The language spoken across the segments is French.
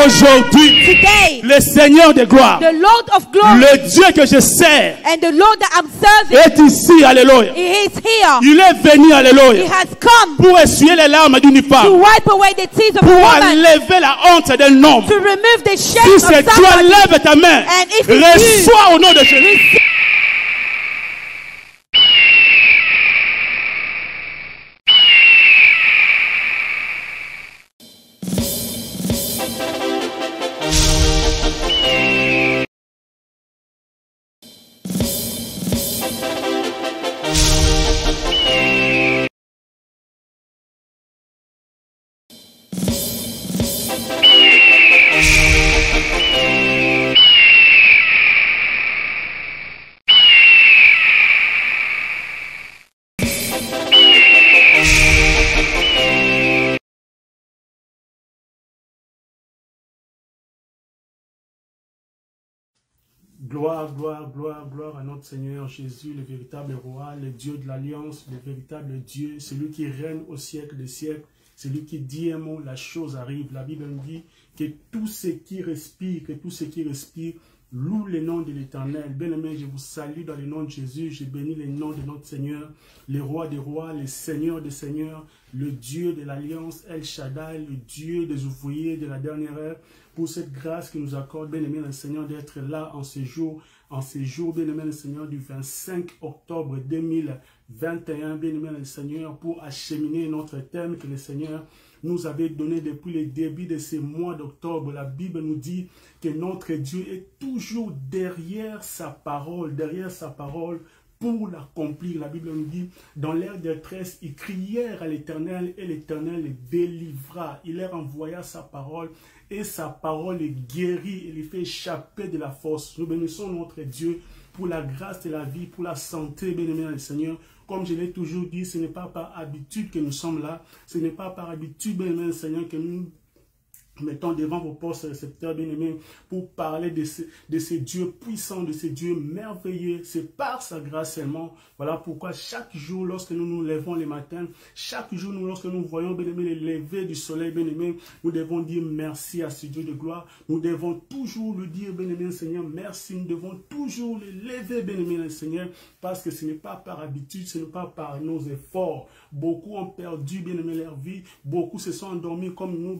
Aujourd'hui, le Seigneur de gloire, the Lord of glory, le Dieu que je sers, and the Lord that I'm serving, est ici, alléluia. He is here. Il est venu, He alléluia, has come pour essuyer les larmes d'une to femme, wipe away the tears of pour a woman, enlever la honte d'un homme. to remove the shame Si of c'est toi, somebody. lève ta main, And if it's you, reçois au nom de Jésus. Gloire, gloire, gloire, gloire à notre Seigneur Jésus, le véritable roi, le Dieu de l'alliance, le véritable Dieu, celui qui règne au siècle des siècles, celui qui dit un mot, la chose arrive. La Bible nous dit que tout ce qui respire, loue le nom de l'Éternel. Bien-aimé, je vous salue dans le nom de Jésus, je bénis le nom de notre Seigneur, le roi des rois, le Seigneur des seigneurs, le Dieu de l'alliance, El Shaddai, le Dieu des ouvriers de la dernière heure, pour cette grâce qui nous accorde, bien-aimé le Seigneur, d'être là en ce jour, bien-aimé le Seigneur, du 25 octobre 2021, bien-aimé le Seigneur, pour acheminer notre thème que le Seigneur nous avait donné depuis le début de ce mois d'octobre. La Bible nous dit que notre Dieu est toujours derrière sa parole pour l'accomplir. La Bible nous dit, dans l'ère de détresse, ils crièrent à l'Éternel et l'Éternel les délivra. Il leur envoya sa parole et sa parole les guérit et les fait échapper de la force. Nous bénissons notre Dieu pour la grâce de la vie, pour la santé, bien-aimé le Seigneur. Comme je l'ai toujours dit, ce n'est pas par habitude que nous sommes là. Ce n'est pas par habitude, bien-aimé le Seigneur, que nous mettons devant vos postes récepteurs, bien-aimés, pour parler de ce Dieu puissant, de ce Dieu merveilleux. C'est par sa grâce seulement. Voilà pourquoi chaque jour, lorsque nous nous levons le matin, chaque jour, lorsque nous voyons, bien-aimés, les levées du soleil, bien-aimés, nous devons dire merci à ce Dieu de gloire. Nous devons toujours lui dire, bien-aimé Seigneur, merci. Nous devons toujours le lever, bien-aimé Seigneur, parce que ce n'est pas par habitude, ce n'est pas par nos efforts. Beaucoup ont perdu, bien-aimé, leur vie. Beaucoup se sont endormis comme nous.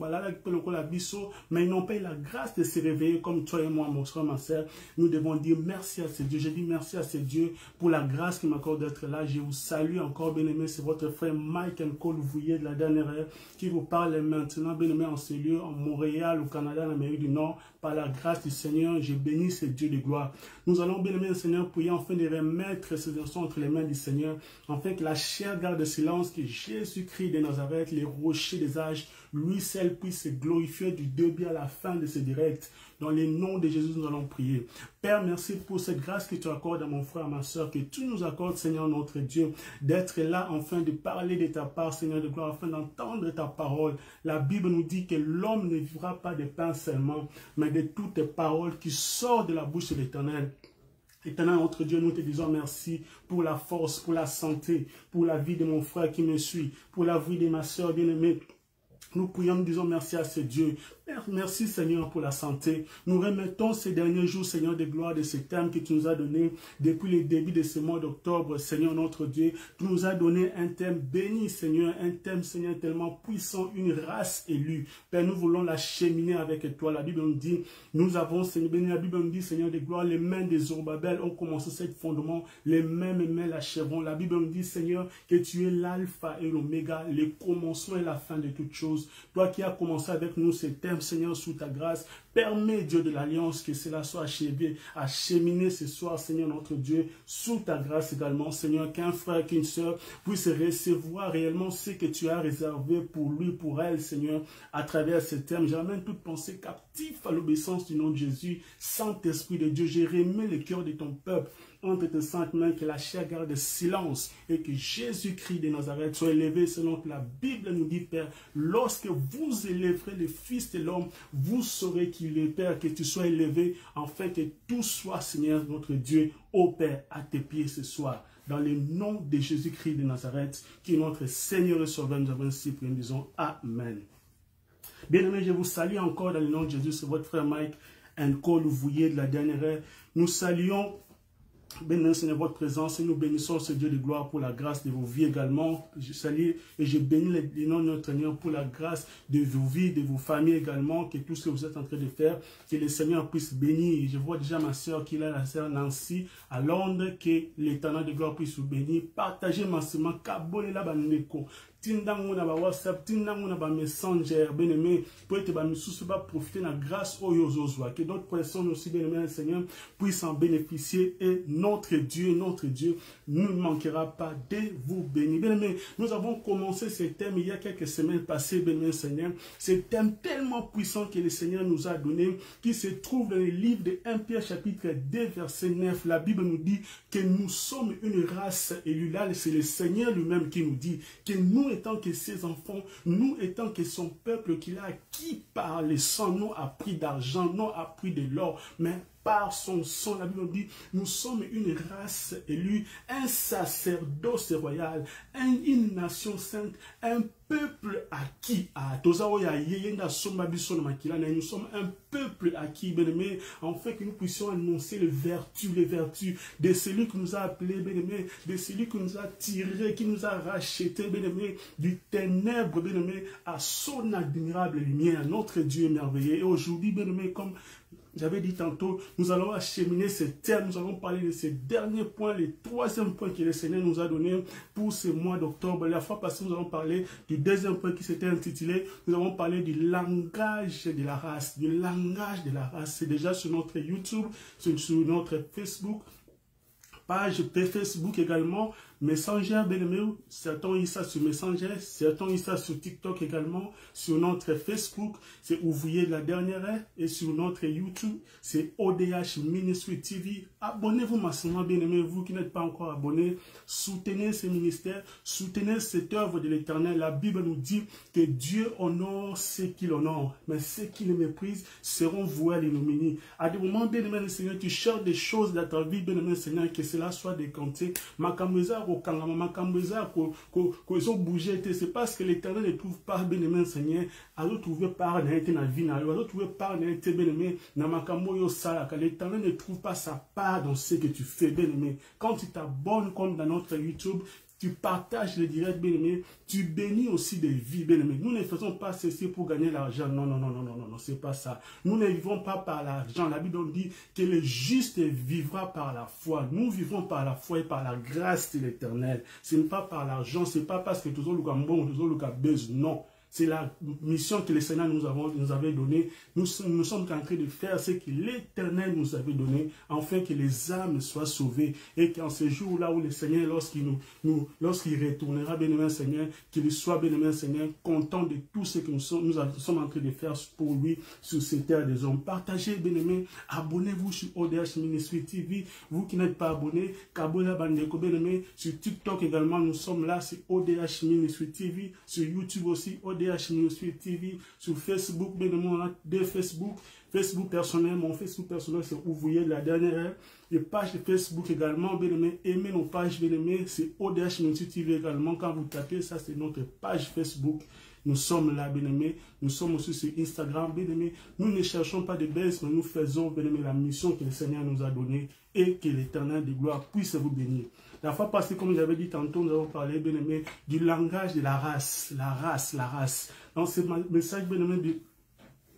Mais ils n'ont pas eu la grâce de se réveiller comme toi et moi, mon frère, ma soeur. Nous devons dire merci à ce Dieu. Je dis merci à ce Dieu pour la grâce qui m'accorde d'être là. Je vous salue encore, bien-aimé. C'est votre frère Mike Nkolouvuye de la dernière heure qui vous parle maintenant, bien-aimé, en ce lieu, en Montréal, au Canada, en Amérique du Nord. Par la grâce du Seigneur, je bénis ce Dieu de gloire. Nous allons, bien-aimé le Seigneur, prier afin de remettre ces instants entre les mains du Seigneur, afin que la chair garde silence, que Jésus-Christ de Nazareth, les rochers des âges, lui seul puisse se glorifier du début à la fin de ce direct. Dans le nom de Jésus, nous allons prier. Père, merci pour cette grâce que tu accordes à mon frère, à ma soeur, que tu nous accordes, Seigneur notre Dieu, d'être là, enfin, de parler de ta part, Seigneur de gloire, afin d'entendre ta parole. La Bible nous dit que l'homme ne vivra pas de pain seulement, mais de toutes les paroles qui sortent de la bouche de l'Éternel. Éternel, notre Dieu, nous te disons merci pour la force, pour la santé, pour la vie de mon frère qui me suit, pour la vie de ma soeur bien-aimée. Nous prions, nous disons merci à ce Dieu. Merci Seigneur pour la santé. Nous remettons ces derniers jours, Seigneur de gloire, de ce thème que tu nous as donné depuis le début de ce mois d'octobre, Seigneur notre Dieu. Tu nous as donné un thème béni, Seigneur, un thème, Seigneur, tellement puissant, une race élue. Père, nous voulons la cheminer avec toi. La Bible nous dit, nous avons, Seigneur, béni, la Bible nous dit, Seigneur de gloire, les mains des Zorobabel ont commencé ce fondement, les mêmes mains l'achèveront. La Bible nous dit, Seigneur, que tu es l'alpha et l'oméga, le commencement et la fin de toutes choses. Toi qui as commencé avec nous ce thème, Seigneur, sous ta grâce, permets, Dieu de l'Alliance, que cela soit achevé, acheminé ce soir, Seigneur notre Dieu, sous ta grâce également, Seigneur, qu'un frère, qu'une sœur puisse recevoir réellement ce que tu as réservé pour lui, pour elle, Seigneur, à travers ce thème. J'amène toute pensée captive à l'obéissance du nom de Jésus. Saint-Esprit de Dieu, j'ai remis le cœur de ton peuple entre tes saintes mains, que la chair garde silence et que Jésus-Christ de Nazareth soit élevé selon que la Bible nous dit, Père, lorsque vous élèverez le Fils de l'homme, vous saurez qu'il est Père, que tu sois élevé, afin que tout soit, Seigneur, notre Dieu, ô Père, à tes pieds ce soir. Dans le nom de Jésus-Christ de Nazareth, qui est notre Seigneur et Sauveur, nous avons ainsi prié, nous disons Amen. Bien-aimés, je vous salue encore dans le nom de Jésus. C'est votre frère Mike, un col ouvrier de la dernière heure. Nous saluons, bénissons Seigneur votre présence et nous bénissons ce Dieu de gloire pour la grâce de vos vies également. Je salue et je bénis le nom de notre Seigneur pour la grâce de vos vies, de vos familles également, que tout ce que vous êtes en train de faire, que le Seigneur puisse bénir. Je vois déjà ma soeur qui est là, la soeur Nancy à Londres, que l'Éternel de gloire puisse vous bénir. Partagez massivement, kabole la bandeko. Tindango na ba WhatsApp, tindango na ba Messenger, bien-aimé, pour être ba misusu ba profiter de la grâce au yozozwa, que d'autres personnes aussi, bien-aimé, Seigneur, puissent en bénéficier et notre Dieu, ne manquera pas de vous bénir. Bien-aimé, nous avons commencé ce thème il y a quelques semaines passées, bien-aimé, Seigneur, ce thème tellement puissant que le Seigneur nous a donné, qui se trouve dans le livre de 1 Pierre chapitre 2 verset 9. La Bible nous dit que nous sommes une race élue. Là, c'est le Seigneur lui-même qui nous dit que nous étant que ses enfants, nous étant que son peuple qu'il a acquis par le sang, non à prix d'argent, non à prix de l'or, mais par son sang. La Bible nous dit, nous sommes une race élue, un sacerdoce royal, une nation sainte, un peuple acquis. Nous sommes un peuple acquis, bien-aimé, afin que nous puissions annoncer les vertus de celui qui nous a appelés, bien-aimé, de celui qui nous a tirés, qui nous a rachetés, bien-aimé, du ténèbre, bien-aimé, à son admirable lumière. Notre Dieu est merveilleux. Et aujourd'hui, bien-aimé, comme j'avais dit tantôt, nous allons acheminer ce thème, nous allons parler de ce dernier point, le troisième point que le Seigneur nous a donné pour ce mois d'octobre. La fois passée, nous allons parler du deuxième point qui s'était intitulé, nous allons parler du langage de la race, du langage de la race. C'est déjà sur notre YouTube, sur notre Facebook, page Facebook également, Messenger, bien-aimé, certains ont eu ça sur Messenger, certains ont eu ça sur TikTok également, sur notre Facebook, c'est Ouvrier de la dernière heure, et sur notre YouTube, c'est ODH Ministry TV. Abonnez-vous massivement, bien-aimé, vous qui n'êtes pas encore abonnés, soutenez ce ministère, soutenez cette œuvre de l'Éternel. La Bible nous dit que Dieu honore ceux qui l'honorent, mais ceux qui le méprisent seront voués à l'ignominie. À des moments, bien-aimé, le Seigneur, tu cherches des choses dans ta vie, bien-aimé, Seigneur, que cela soit décompté. C'est parce que l'Éternel ne trouve pas bien-aimé Seigneur, à trouver par na vie na yo, trouver par na bien-aimé na makambo yo sala, que l'Éternel ne trouve pas sa part dans ce que tu fais, bien-aimé. Quand tu t'abonnes comme dans notre YouTube, tu partages le direct, bien-aimé, tu bénis aussi des vies, bien-aimé. Nous ne faisons pas ceci pour gagner l'argent. Non, non, non, non, non, non, non, c'est pas ça. Nous ne vivons pas par l'argent. La Bible dit que le juste vivra par la foi. Nous vivons par la foi et par la grâce de l'Éternel. Ce n'est pas par l'argent, c'est pas parce que tous les gambons, tous les gabeuses, non. C'est la mission que le Seigneur nous avait donnée. Nous sommes en train de faire ce que l'Éternel nous avait donné, afin que les âmes soient sauvées. Et qu'en ce jour-là où le Seigneur, lorsqu'il retournera, bien-aimé Seigneur, qu'il soit, bien-aimé Seigneur, content de tout ce que nous sommes en train de faire pour lui sur ces terres des hommes. Partagez, bien-aimé, abonnez-vous sur ODH Ministry TV. Vous qui n'êtes pas abonnés, Kabola Bandeko, bien-aimé, sur TikTok également, nous sommes là, c'est ODH Ministry TV, sur YouTube aussi, ODH Ministry TV, sur Facebook, bien aimé, on a deux Facebook personnel, mon Facebook personnel c'est Ouvrier de la dernière heure, les pages de Facebook également, bien aimé, aimez nos pages, bien aimé, c'est ODH Ministry TV également, quand vous tapez ça c'est notre page Facebook. Nous sommes là, bien aimé. Nous sommes aussi sur Instagram, bien aimé. Nous ne cherchons pas de baisse, mais nous faisons, bien aimé, la mission que le Seigneur nous a donnée et que l'Éternel de gloire puisse vous bénir. La fois passée, comme j'avais dit tantôt, nous avons parlé, bien aimé, du langage de la race. La race. Dans ce message, bien aimé,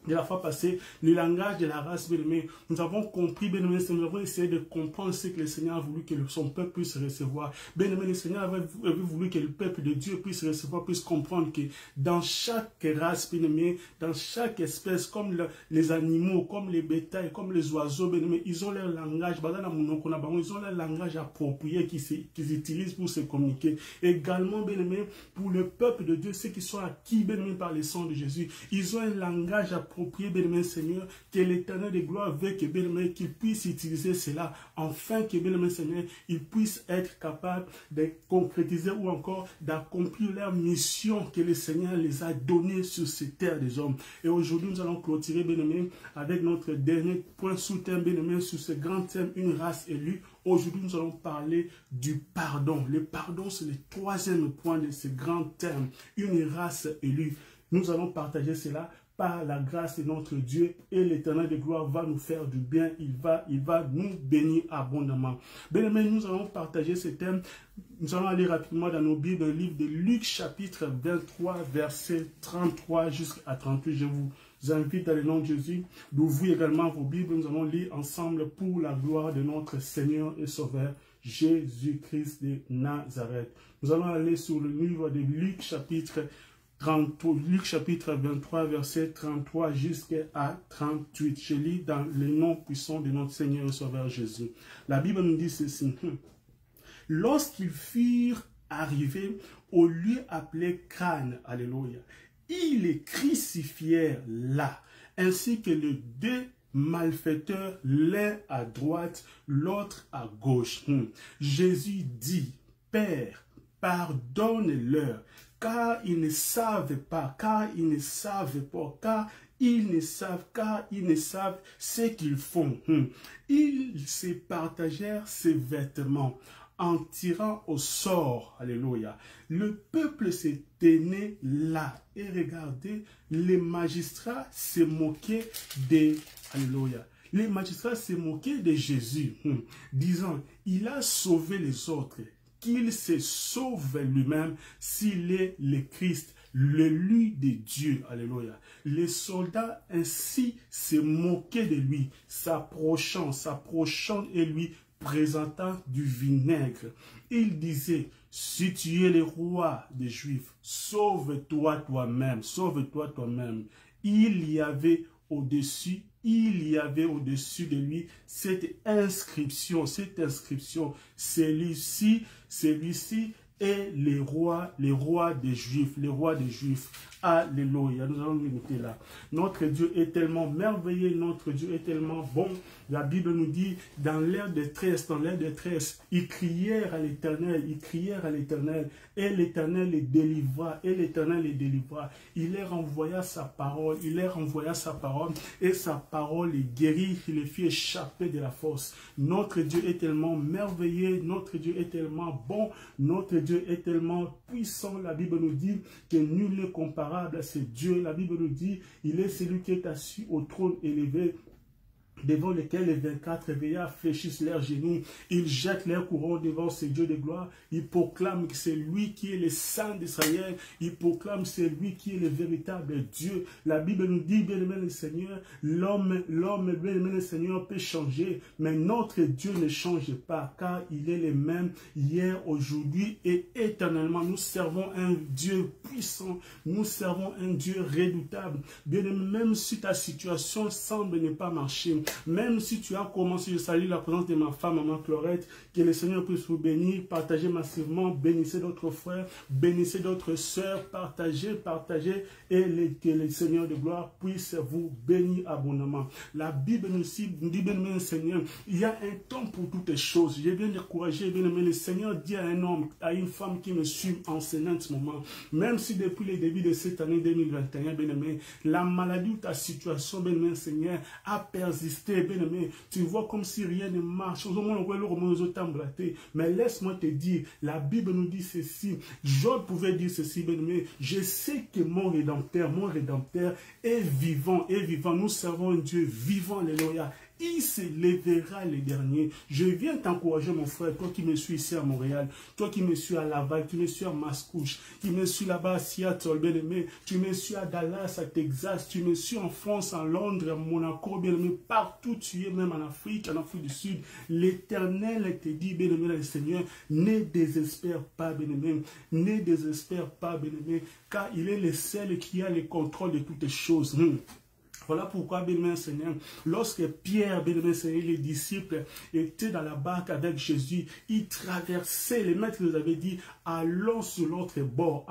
de la fois passée, le langage de la race, bien-aimé, nous avons compris, bien-aimé, nous avons essayé de comprendre ce que le Seigneur a voulu que son peuple puisse recevoir. Bien-aimé, le Seigneur avait voulu que le peuple de Dieu puisse recevoir, puisse comprendre que dans chaque race, bien-aimé, dans chaque espèce, comme les animaux, comme les bétails, comme les oiseaux, bien-aimé, ils ont leur langage, ils ont leur langage approprié qu'ils utilisent pour se communiquer. Également, bien-aimé, pour le peuple de Dieu, ceux qui sont acquis, bien-aimé, par le sang de Jésus, ils ont un langage approprié, bien-aimé Seigneur, que l'Éternel de gloire veut que, bien-aimé, qu'il puisse utiliser cela, afin que, bien-aimé Seigneur, ils puissent être capables de concrétiser ou encore d'accomplir leur mission que le Seigneur les a donnée sur ces terres des hommes. Et aujourd'hui, nous allons clôturer, bien-aimé, avec notre dernier point sous-thème, bien-aimé, sur ce grand thème, une race élue. Aujourd'hui, nous allons parler du pardon. Le pardon, c'est le troisième point de ce grand thème, une race élue. Nous allons partager cela. par la grâce de notre Dieu, et l'Éternel de gloire va nous faire du bien, il va nous bénir abondamment. Bien-aimés, nous allons partager ce thème. Nous allons aller rapidement dans nos Bibles, le livre de Luc chapitre 23, verset 33 jusqu'à 38. Je vous invite dans le nom de Jésus d'ouvrir également vos Bibles. Nous allons lire ensemble pour la gloire de notre Seigneur et Sauveur, Jésus-Christ de Nazareth. Nous allons aller sur le livre de Luc chapitre 23, verset 33 jusqu'à 38. Je lis dans le nom puissant de notre Seigneur et Sauveur Jésus. La Bible nous dit ceci. Lorsqu'ils furent arrivés au lieu appelé Cannes, alléluia, ils les crucifièrent là, ainsi que les deux malfaiteurs, l'un à droite, l'autre à gauche. Jésus dit, Père, pardonne-leur, car ils ne savent ce qu'ils font. Ils se partagèrent ses vêtements en tirant au sort. Alléluia. Le peuple se tenait là. Et regardez, les magistrats se moquaient de... Alléluia. Les magistrats se moquaient de Jésus, disant, il a sauvé les autres, qu'il se sauve lui-même s'il est le Christ, l'élu de Dieu. Alléluia. Les soldats ainsi se moquaient de lui, s'approchant et lui présentant du vinaigre. Il disait, si tu es le roi des Juifs, sauve-toi toi-même, sauve-toi toi-même. Il y avait au-dessus de lui cette inscription, celui-ci est le roi des Juifs. Alléluia. Nous allons nous noter là. Notre Dieu est tellement merveilleux, notre Dieu est tellement bon. La Bible nous dit, dans l'ère de détresse, ils crièrent à l'Éternel, et l'Éternel les délivra, Il leur envoya sa parole, et sa parole les guérit, il les fit échapper de la force. Notre Dieu est tellement merveilleux, notre Dieu est tellement bon, notre Dieu est tellement puissant. La Bible nous dit que nul n'est comparable à ce Dieu. La Bible nous dit, il est celui qui est assis au trône élevé, devant lequel les 24 veillards fléchissent leurs genoux. Ils jettent leurs couronnes devant ce Dieu de gloire. Ils proclament que c'est lui qui est le Saint d'Israël. Ils proclament que c'est lui qui est le véritable Dieu. La Bible nous dit, bien-aimé le Seigneur, l'homme, bien-aimé le Seigneur peut changer, mais notre Dieu ne change pas, car il est le même hier, aujourd'hui et éternellement. Nous servons un Dieu puissant. Nous servons un Dieu redoutable. Bien-aimé, même si ta situation semble ne pas marcher, même si tu as commencé, je salue la présence de ma femme, maman Chlorette, que le Seigneur puisse vous bénir, partagez massivement, bénissez d'autres frères, bénissez d'autres sœurs, partagez, et que le Seigneur de gloire puisse vous bénir abondamment. La Bible nous dit, bien-aimé le Seigneur, il y a un temps pour toutes les choses. Je viens d'encourager, bien-aimé le Seigneur, dit à un homme, à une femme qui me suit enseignant en ce moment, même si depuis le début de cette année 2021, bien-aimé, la maladie ou ta situation, bien-aimé le Seigneur, a persisté. Bien-aimé, tu vois comme si rien ne marche. Mais laisse-moi te dire, la Bible nous dit ceci. Job pouvait dire ceci, bien-aimé. Je sais que mon Rédempteur est vivant, Nous servons un Dieu vivant, alléluia. Il se lèvera les derniers. Je viens t'encourager, mon frère, toi qui me suis ici à Montréal, toi qui me suis à Laval, tu me suis à Mascouche, qui me suis là-bas à Seattle, bien-aimé, tu me suis à Dallas, à Texas, tu me suis en France, en Londres, à Monaco, bien-aimé, partout tu es, même en Afrique du Sud. L'Éternel te dit, bien-aimé, le Seigneur, ne désespère pas, bien-aimé, car il est le seul qui a le contrôle de toutes les choses. Voilà pourquoi, bien-aimé Seigneur, lorsque Pierre, bien-aimé Seigneur, les disciples étaient dans la barque avec Jésus, ils traversaient, les maîtres nous avaient dit, allons sur l'autre bord,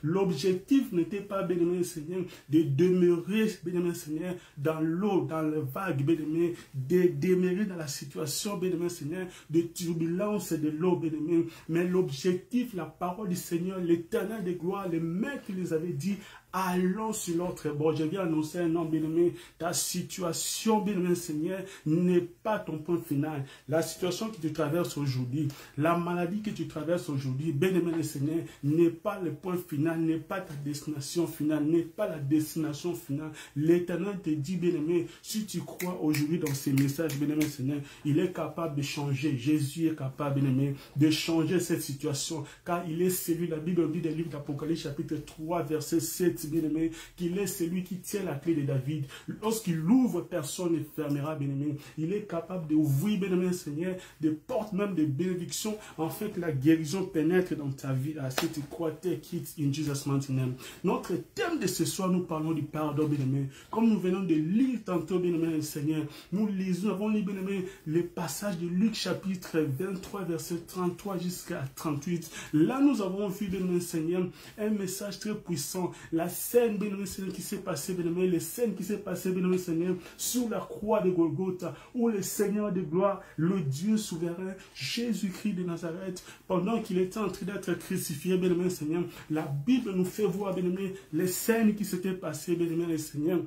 L'objectif n'était pas, bien-aimé Seigneur, de demeurer, bien-aimé Seigneur, dans l'eau, dans le vague, bien-aimé, de demeurer dans la situation, bien-aimé Seigneur, de turbulence de l'eau, bien-aimé. Mais l'objectif, la parole du Seigneur, l'Éternel de gloire, les maîtres les avaient dit, allons sur l'autre bord. Je viens annoncer un nom, bien-aimé, ta situation, bien-aimé Seigneur, n'est pas ton point final. La situation que tu traverses aujourd'hui, la maladie que tu traverses aujourd'hui, bien-aimé Seigneur, n'est pas le point final, n'est pas ta destination finale, n'est pas la destination finale. L'Éternel te dit, bien-aimé, si tu crois aujourd'hui dans ces messages, bien-aimé Seigneur, il est capable de changer. Jésus est capable, bien-aimé, de changer cette situation, car il est celui, la Bible dit dans le livre d'Apocalypse chapitre 3, verset 7, bien-aimé, qu'il est celui qui tient la clé de David. Lorsqu'il ouvre, personne ne fermera, bien-aimé. Il est capable d'ouvrir, bien-aimé Seigneur, des portes même de bénédiction, afin que la guérison pénètre dans ta vie. Si tu crois, take it in Jesus' mighty name. Notre thème de ce soir, nous parlons du pardon, bien-aimé. Comme nous venons de lire tantôt, bien-aimé Seigneur, nous avons lu, bien-aimé, les passages de Luc chapitre 23, verset 33 jusqu'à 38. Là, nous avons vu, bien-aimé Seigneur, un message très puissant. La scène, bien-aimé Seigneur, qui s'est passée, bien-aimé, les scènes qui s'est passées, bien-aimé Seigneur, sur la croix de Golgotha, où le Seigneur de gloire, le Dieu souverain, Jésus-Christ de Nazareth, pendant qu'il était en train d'être crucifié, bien-aimé Seigneur, la Bible nous fait voir, bien-aimé, les scènes qui s'étaient passées, bien-aimé Seigneur.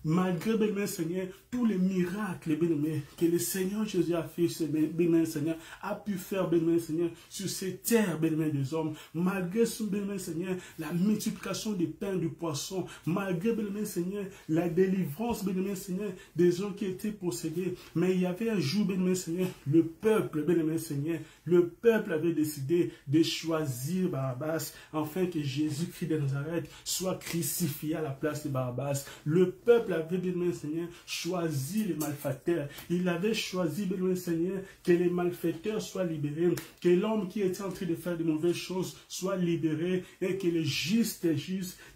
Malgré, bien-aimé Seigneur, tous les miracles, bien-aimé, que le Seigneur Jésus a fait, bien-aimé Seigneur, a pu faire, bien-aimé Seigneur, sur ces terres, bien-aimé des hommes, malgré, bien-aimé Seigneur, la multiplication des pains, du poisson, malgré, bien-aimé Seigneur, la délivrance, bien-aimé Seigneur, des gens qui étaient possédés, mais il y avait un jour, bien-aimé Seigneur, le peuple, bien-aimé Seigneur, le peuple avait décidé de choisir Barabbas, afin que Jésus-Christ de Nazareth soit crucifié à la place de Barabbas. Le peuple avait, bien-aimé Seigneur, choisi les malfaiteurs. Il avait choisi, bien-aimé Seigneur, que les malfaiteurs soient libérés, que l'homme qui était en train de faire de mauvaises choses soit libéré, et que le juste,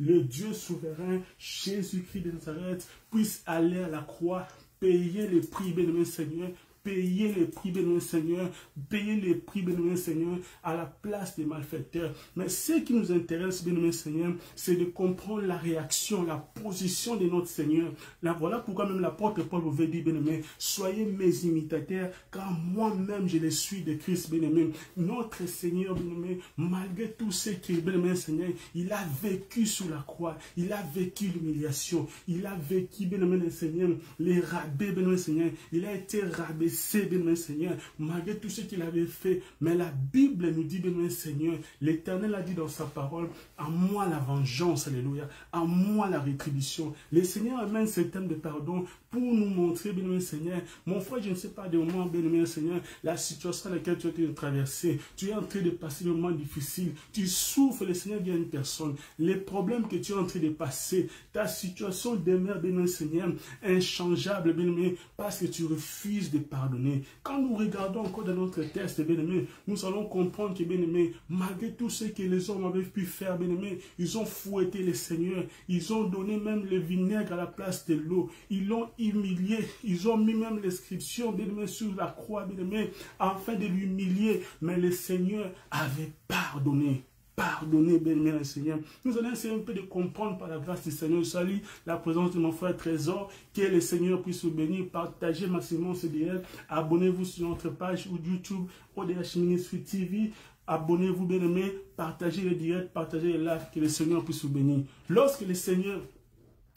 le Dieu souverain, Jésus-Christ de Nazareth, puisse aller à la croix, payer le prix, bien-aimé Seigneur, payer les prix, bien-aimé Seigneur, payer les prix, bien-aimé Seigneur, à la place des malfaiteurs. Mais ce qui nous intéresse, bien-aimé Seigneur, c'est de comprendre la réaction, la position de notre Seigneur. Là, voilà pourquoi même l'apôtre Paul vous dit, bien-aimé, soyez mes imitateurs, car moi-même je le suis de Christ, bien-aimé. Notre Seigneur, bien-aimé, malgré tout ce qui est, bien-aimé Seigneur, il a vécu sous la croix, il a vécu l'humiliation, il a vécu, bien-aimé Seigneur, les rabais, bien-aimé Seigneur, il a été rabaissé, bien-aimé Seigneur, malgré tout ce qu'il avait fait. Mais la Bible nous dit, bien-aimé Seigneur, l'Éternel a dit dans sa parole, à moi la vengeance, alléluia, à moi la rétribution. Le Seigneur amène ce thème de pardon pour nous montrer, bien-aimé Seigneur, mon frère, je ne sais pas de moment, bien-aimé Seigneur, la situation dans laquelle tu es en train de traverser, tu es en train de passer des moments difficiles, tu souffres, le Seigneur dit à une personne, les problèmes que tu es en train de passer, ta situation demeure, bien-aimé Seigneur, inchangeable, bien-aimé, parce que tu refuses de pardonner. Quand nous regardons encore dans notre texte, bien-aimé, nous allons comprendre que, bien-aimé, malgré tout ce que les hommes avaient pu faire, bien-aimé, ils ont fouetté le Seigneur, ils ont donné même le vinaigre à la place de l'eau, ils l'ont humilié, ils ont mis même l'inscription, bien-aimé, sur la croix, bien-aimé, afin de l'humilier, mais le Seigneur avait pardonné. Pardonnez, bien-aimé Seigneur. Nous allons essayer un peu de comprendre par la grâce du Seigneur. Salut la présence de mon frère Trésor. Que le Seigneur puisse vous bénir. Partagez massivement ce direct. Abonnez-vous sur notre page ou YouTube ODH Ministry TV. Abonnez-vous, bien-aimé. Partagez le direct, partagez le live. Que le Seigneur puisse vous bénir. Lorsque le Seigneur...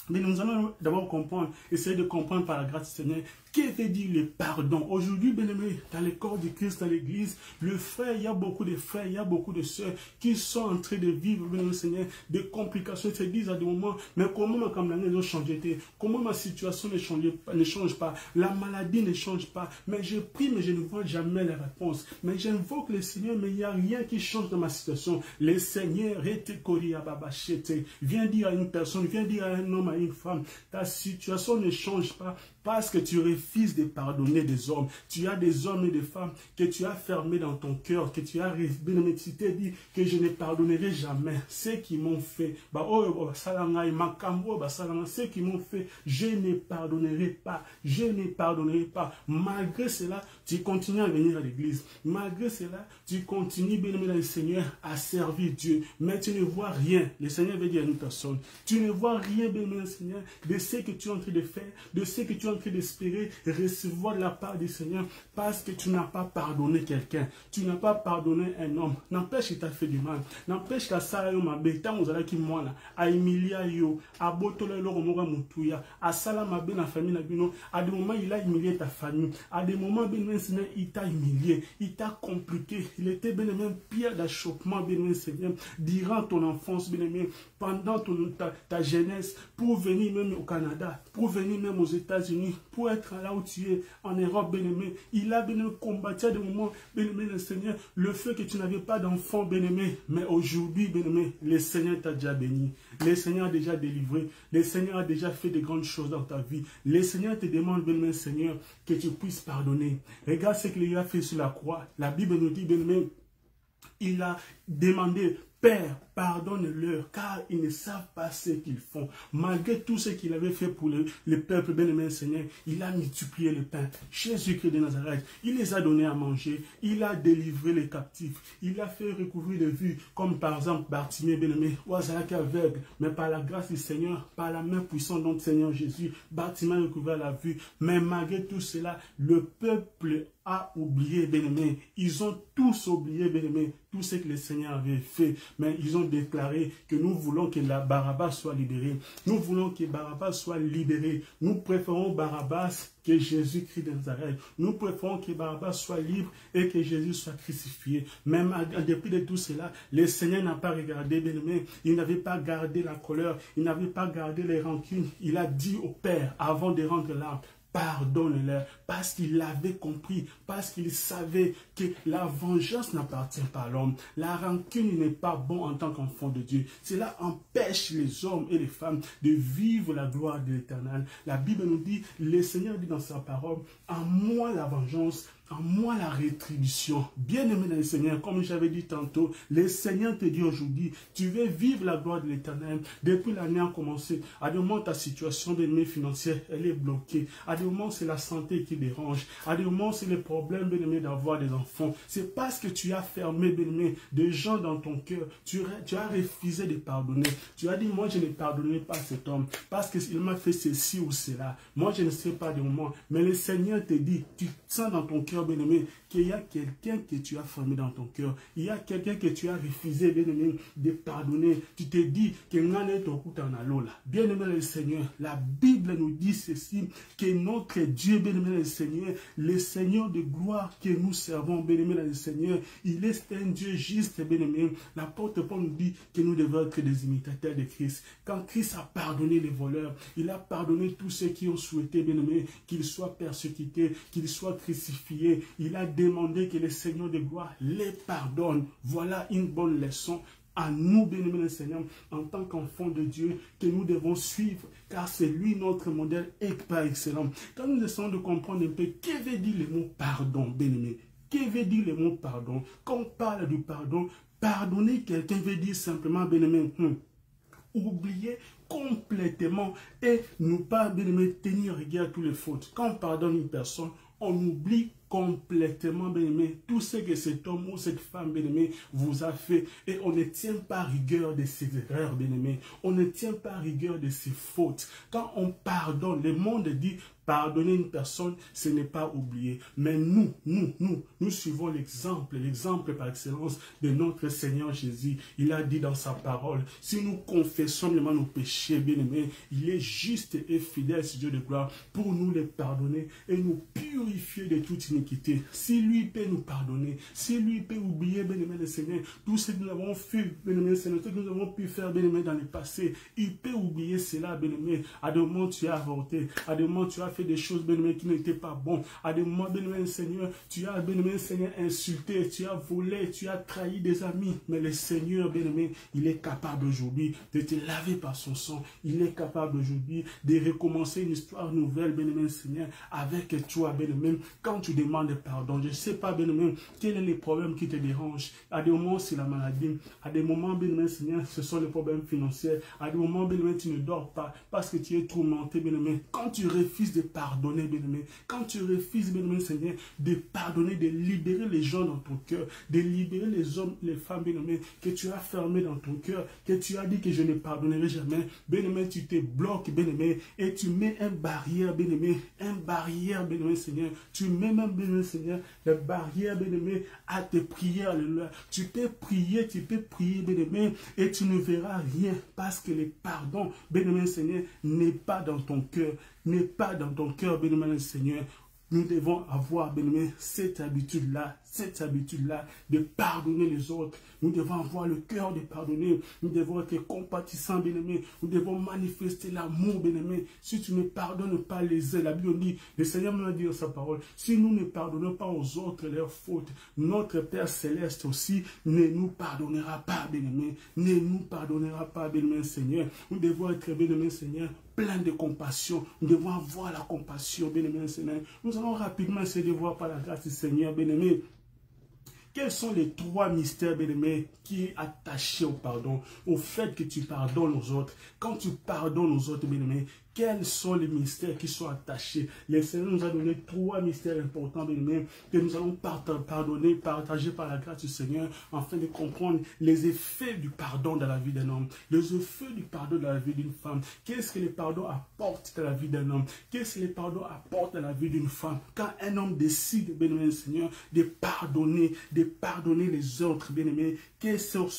Mais nous allons d'abord comprendre, essayer de comprendre par la grâce du Seigneur, qu'est-ce que dit le pardon. Aujourd'hui, bien-aimé, dans le corps de Christ, dans l'église, le frère, il y a beaucoup de frères, il y a beaucoup de sœurs qui sont en train de vivre, bien-aimé Seigneur, des complications. Ils se disent à des moments, mais comment ma campagne a changé? Comment ma situation ne change pas? La maladie ne change pas. Mais je prie, mais je ne vois jamais la réponse. Mais j'invoque le Seigneur, mais il n'y a rien qui change dans ma situation. Le Seigneur, viens dire à une personne, viens dire à un homme, à une femme, ta situation ne change pas parce que tu refuses de pardonner des hommes. Tu as des hommes et des femmes que tu as fermés dans ton cœur, que tu as dit que je ne pardonnerai jamais. Ceux qui m'ont fait, ceux qui m'ont fait, je ne pardonnerai pas. Je ne pardonnerai pas. Malgré cela, tu continues à venir à l'église. Malgré cela, tu continues, bien-aimé dans le Seigneur, à servir Dieu. Mais tu ne vois rien. Le Seigneur veut dire à une personne, tu ne vois rien, bien-aimé dans le Seigneur, de ce que tu es en train de faire, de ce que tu es en train d'espérer recevoir de la part du Seigneur, parce que tu n'as pas pardonné quelqu'un. Tu n'as pas pardonné un homme. N'empêche qu'il t'a fait du mal. N'empêche qu'à ça, à Emilia yo, à Botole Loromora Mutuya, à Salamabé, la famille Nabino, à des moments il a humilié ta famille, à des moments Seigneur, il t'a humilié, il t'a compliqué, il était bien même pierre d'achoppement, bien Seigneur, durant ton enfance, bien aimé, pendant ta jeunesse, pour venir même au Canada, pour venir même aux États-Unis, pour être là où tu es, en Europe, bien aimé. Il a bien combattu à des moments, bien aimé, le Seigneur, le fait que tu n'avais pas d'enfant, bien aimé, mais aujourd'hui, bien aimé, le Seigneur t'a déjà béni, le Seigneur a déjà délivré, le Seigneur a déjà fait de grandes choses dans ta vie. Le Seigneur te demande, bien aimé, Seigneur, que tu puisses pardonner. Regarde ce qu'il a fait sur la croix. La Bible nous dit, bien aimé, il a demandé, Père, pardonne-leur, car ils ne savent pas ce qu'ils font. Malgré tout ce qu'il avait fait pour le peuple, bien-aimé Seigneur, il a multiplié le pain. Jésus-Christ de Nazareth, il les a donnés à manger, il a délivré les captifs, il a fait recouvrir de vue, comme par exemple Bartimée, bien-aimé, Ouazalak aveugle, mais par la grâce du Seigneur, par la main puissante de notre Seigneur Jésus, Bartimée a recouvert la vue. Mais malgré tout cela, le peuple a oublié, bien-aimé. Ils ont tous oublié, bien-aimé, tout ce que le Seigneur avait fait. Mais ils ont déclaré que nous voulons que la Barabbas soit libérée. Nous voulons que Barabbas soit libéré. Nous préférons Barabbas que Jésus-Christ de Nazareth. Nous préférons que Barabbas soit libre et que Jésus soit crucifié. Même en dépit de tout cela, le Seigneur n'a pas regardé, bien-aimé. Il n'avait pas gardé la colère. Il n'avait pas gardé les rancunes. Il a dit au Père, avant de rendre l'âme, pardonne-leur, parce qu'il avait compris, parce qu'il savait que la vengeance n'appartient pas à l'homme. La rancune n'est pas bon en tant qu'enfant de Dieu. Cela empêche les hommes et les femmes de vivre la gloire de l'Éternel. La Bible nous dit, le Seigneur dit dans sa parole, en moi la vengeance, en moi la rétribution. Bien-aimé dans le Seigneur, comme j'avais dit tantôt, le Seigneur te dit aujourd'hui, tu veux vivre la gloire de l'Éternel. Depuis l'année a commencé, à des moments ta situation bien-aimé financière, elle est bloquée. À des moments c'est la santé qui dérange. À des moments c'est le problème bien-aimé d'avoir des enfants. C'est parce que tu as fermé bien-aimé des gens dans ton cœur. Tu as refusé de pardonner. Tu as dit, moi je ne pardonnerai pas cet homme parce qu'il m'a fait ceci ou cela. Moi je ne sais pas des moments. Mais le Seigneur te dit, tu sens dans ton cœur, bien-aimé, qu'il y a quelqu'un que tu as fermé dans ton cœur. Il y a quelqu'un que tu as refusé, bien-aimé, de pardonner. Tu te dis que bien-aimé le Seigneur, la Bible nous dit ceci, que notre Dieu, bien-aimé le Seigneur de gloire que nous servons, bien-aimé le Seigneur, il est un Dieu juste, bien-aimé. L'apôtre Paul nous dit que nous devons être des imitateurs de Christ. Quand Christ a pardonné les voleurs, il a pardonné tous ceux qui ont souhaité, bien-aimé, qu'ils soient persécutés, qu'ils soient crucifiés. Il a demandé que le Seigneur de gloire les pardonne. Voilà une bonne leçon à nous, bien-aimés le Seigneur, en tant qu'enfants de Dieu, que nous devons suivre, car c'est lui notre modèle et par excellence. Quand nous essayons de comprendre un peu, que veut dire le mot pardon, bien-aimé? Que veut dire le mot pardon? Quand on parle du pardon, pardonner quelqu'un veut dire simplement, bien-aimé, oublier complètement et ne pas, bien-aimé, tenir rigueur à toutes les fautes. Quand on pardonne une personne, on oublie complètement, bien-aimé, tout ce que cet homme ou cette femme, bien-aimé, vous a fait. Et on ne tient pas rigueur de ses erreurs, bien-aimé. On ne tient pas rigueur de ses fautes. Quand on pardonne, le monde dit, pardonner une personne, ce n'est pas oublier. Mais nous suivons l'exemple par excellence de notre Seigneur Jésus. Il a dit dans sa parole, si nous confessons nos péchés, bien-aimés, il est juste et fidèle, ce Dieu de gloire, pour nous les pardonner et nous purifier de toute iniquité. Si lui peut nous pardonner, si lui peut oublier, bien-aimé le Seigneur, tout ce que nous avons fait, bien-aimé le Seigneur, tout ce que nous avons pu faire, bien-aimé, dans le passé, il peut oublier cela, bien-aimé. À des moments, tu as avorté, à des moments, tu as fait des choses, bien-aimé, qui n'étaient pas bonnes. À des moments, bien-aimé Seigneur, tu as, bien-aimé Seigneur, insulté, tu as volé, tu as trahi des amis. Mais le Seigneur, bien-aimé, il est capable aujourd'hui de te laver par son sang. Il est capable aujourd'hui de recommencer une histoire nouvelle, bien-aimé Seigneur, avec toi, bien-aimé. Quand tu demandes pardon, je ne sais pas, bien-aimé, quel est le problème qui te dérange. À des moments, c'est la maladie. À des moments, bien-aimé Seigneur, ce sont les problèmes financiers. À des moments, bien-aimé, tu ne dors pas parce que tu es tourmenté, bien-aimé. Quand tu refuses de pardonner, bien-aimé, quand tu refuses, bien-aimé, Seigneur, de pardonner, de libérer les gens dans ton cœur, de libérer les hommes, les femmes, bien-aimé, que tu as fermés dans ton cœur, que tu as dit que je ne pardonnerai jamais, bien-aimé, tu te bloques, bien-aimé, et tu mets une barrière, bien-aimé, bien-aimé, Seigneur, tu mets même, bien-aimé, Seigneur, la barrière, bien-aimé, à tes prières, alléluia. Tu peux prier, bien-aimé, et tu ne verras rien, parce que le pardon, bien-aimé, Seigneur, n'est pas dans ton cœur, bien-aimé, Seigneur. Nous devons avoir, bien-aimé, cette habitude-là, de pardonner les autres. Nous devons avoir le cœur de pardonner. Nous devons être compatissants, bien-aimé. Nous devons manifester l'amour, bien-aimé. Si tu ne pardonnes pas les uns, la Bible dit, le Seigneur me dit dans sa parole, si nous ne pardonnons pas aux autres leurs fautes, notre Père Céleste aussi ne nous pardonnera pas, bien-aimé. Ne nous pardonnera pas, bien-aimé, Seigneur. Nous devons être, bien-aimé, Seigneur, plein de compassion. Nous devons avoir la compassion, bien-aimé, Seigneur. Nous allons rapidement essayer de voir par la grâce du Seigneur, bien-aimé, quels sont les 3 mystères, bien-aimé, qui est attaché au pardon, au fait que tu pardonnes aux autres. Quand tu pardonnes aux autres, bien-aimé, quels sont les mystères qui sont attachés? Le Seigneur nous a donné 3 mystères importants, bien-aimés, que nous allons partager par la grâce du Seigneur, afin de comprendre les effets du pardon dans la vie d'un homme, les effets du pardon dans la vie d'une femme. Qu'est-ce que le pardon apporte dans la vie d'un homme? Qu'est-ce que le pardon apporte dans la vie d'une femme? Quand un homme décide, bien-aimé Seigneur, de pardonner les autres, bien-aimés, quels sont,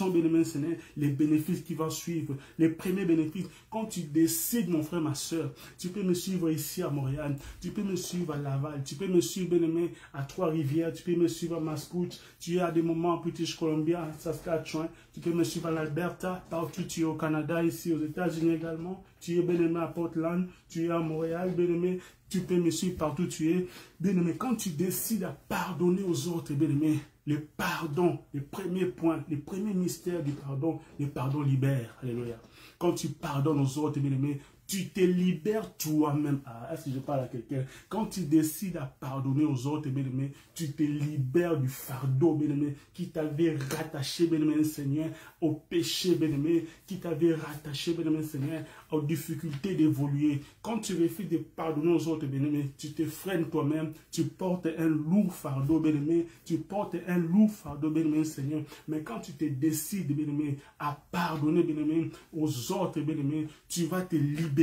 bien-aimé Seigneur, les bénéfices qui vont suivre? Les premiers bénéfices, quand tu décides, mon frère, ma soeur, tu peux me suivre ici à Montréal, tu peux me suivre à Laval, tu peux me suivre, bien-aimé, à Trois-Rivières, tu peux me suivre à Mascouche, tu es à des moments en British Columbia, à Saskatchewan, tu peux me suivre en Alberta, partout tu es au Canada, ici aux États-Unis également, tu es, bien-aimé, à Portland, tu es à Montréal, bien-aimé, tu peux me suivre partout tu es. Bien-aimé, quand tu décides à pardonner aux autres, bien-aimé, le pardon, le premier point, le premier mystère du pardon, le pardon libère. Alléluia. Quand tu pardonnes aux autres, bien-aimé, tu te libères toi-même. Ah, est-ce que je parle à quelqu'un? Quand tu décides à pardonner aux autres, bien-aimé, tu te libères du fardeau, bien-aimé, qui t'avait rattaché, bien-aimé, Seigneur, au péché, bien-aimé, qui t'avait rattaché, bien-aimé, Seigneur, aux difficultés d'évoluer. Quand tu refuses de pardonner aux autres, bien-aimé, tu te freines toi-même, tu portes un lourd fardeau, bien-aimé, tu portes un lourd fardeau, bien-aimé, Seigneur. Mais quand tu te décides, bien-aimé, à pardonner, bien-aimé, aux autres, bien-aimé, tu vas te libérer.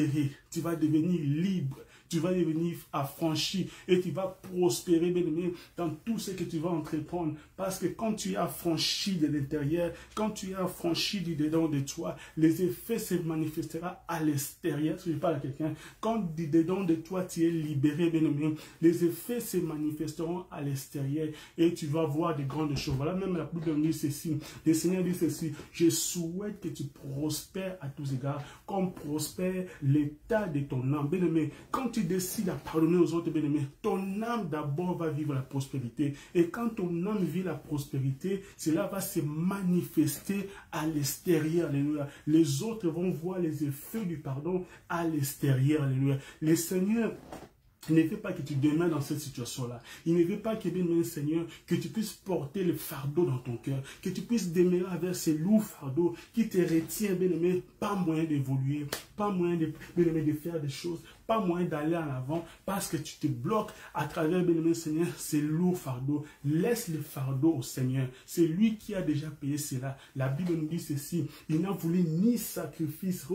Tu vas devenir libre, tu vas devenir affranchi et tu vas prospérer, bien-aimé, dans tout ce que tu vas entreprendre. Parce que quand tu es affranchi de l'intérieur, quand tu es affranchi du dedans de toi, les effets se manifesteront à l'extérieur. Si je parle à quelqu'un, quand du dedans de toi tu es libéré, bien-aimé, les effets se manifesteront à l'extérieur et tu vas voir de grandes choses. Voilà, même la Bible dit ceci, le Seigneur dit ceci, je souhaite que tu prospères à tous égards, comme prospère l'état de ton âme. Bien-aimé, quand tu décides à pardonner aux autres, bien-aimé, ton âme d'abord va vivre la prospérité. Et quand ton âme vit la prospérité, cela va se manifester à l'extérieur. Alléluia. Les autres vont voir les effets du pardon à l'extérieur. Alléluia. Le Seigneur il ne veut pas que tu demeures dans cette situation-là. Il ne veut pas que, bien-aimé Seigneur, que tu puisses porter le fardeau dans ton cœur, que tu puisses demeurer avec ce lourd fardeau qui te retient, bien-aimé, pas moyen d'évoluer, pas moyen de, bien-aimé, de faire des choses, pas moyen d'aller en avant, parce que tu te bloques à travers, bien-aimé Seigneur, ces lourds fardeaux. Laisse le fardeau au Seigneur. C'est lui qui a déjà payé cela. La Bible nous dit ceci, il n'a voulu ni sacrifice,